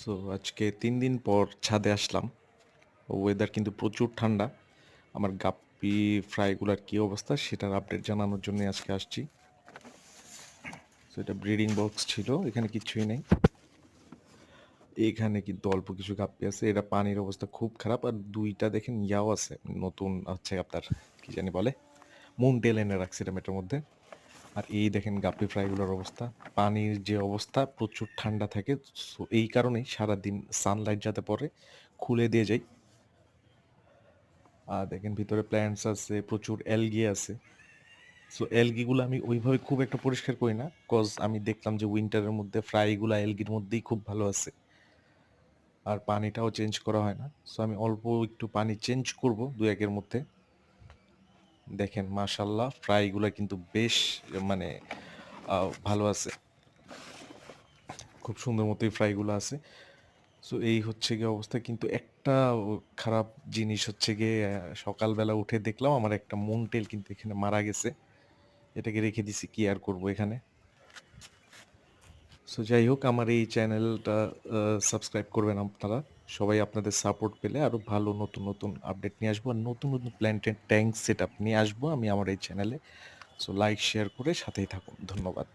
So আজকে ৩ দিন পর ছাদে আসলাম। ওয়েদার কিন্তু প্রচুর ঠান্ডা। আমার গাপ্পি ফ্রাইগুলার কি অবস্থা সেটার আপডেট জানানোর জন্য আজকে আসছি। সো এটা ব্রিডিং বক্স ছিল, এখানে কিচ্ছুই নেই। এখানে কিন্তু অল্প কিছু গাপ্পি আছে। এটা পানির অবস্থা খুব খারাপ। আর ২ টা দেখেন ইয়াও আছে। নতুন হচ্ছে আপনার কি জানি বলে? মুনটেল এনে রাখছিলাম এটার মধ্যে। আর এই দেখেন গাপ্পি ফ্রাইগুলোর অবস্থা। পানির যে অবস্থা প্রচুর ঠান্ডা থাকে। সো এই কারণেই সারাদিন সানলাইট যাতে পড়ে খুলে দিয়ে যাই। আর দেখেন ভিতরে প্ল্যান্টস আছে, প্রচুর অ্যালগি আছে। সো অ্যালগিগুলো আমি ওইভাবে খুব একটা পরিষ্কার করি না, কজ আমি দেখলাম যে উইন্টারের মধ্যে ফ্রাইগুলো অ্যালগির মধ্যেই খুব ভালো আছে। আর পানিটাও চেঞ্জ করা হয় না। সো আমি অল্প একটু পানি চেঞ্জ করব ২-১ এর মধ্যে। দেখেন মাশাআল্লাহ ফ্রাইগুলা কিন্তু বেশ মানে ভালো আছে। খুব সুন্দর মতোই ফ্রাইগুলো আছে। সো এই হচ্ছে গিয়ে অবস্থা। কিন্তু একটা খারাপ জিনিস হচ্ছে গিয়ে সকালবেলা উঠে দেখলাম আমার একটা মুনটেল কিন্তু এখানে মারা গেছে। এটাকে রেখে দিছি, কি আর করব এখানে। সো যাই হোক, আমার এই চ্যানেলটা সাবস্ক্রাইব করবেন আপনারা। সবাই আপনাদের সাপোর্ট পেলে আরো ভালো নতুন, নতুন আপডেট নিয়ে আসবো। আর নতুন, নতুন প্ল্যান্টেড ট্যাঙ্ক সেটআপ নিয়ে আসবো আমি আমার এই চ্যানেলে। সো লাইক, শেয়ার করে সাথেই থাকুন। ধন্যবাদ।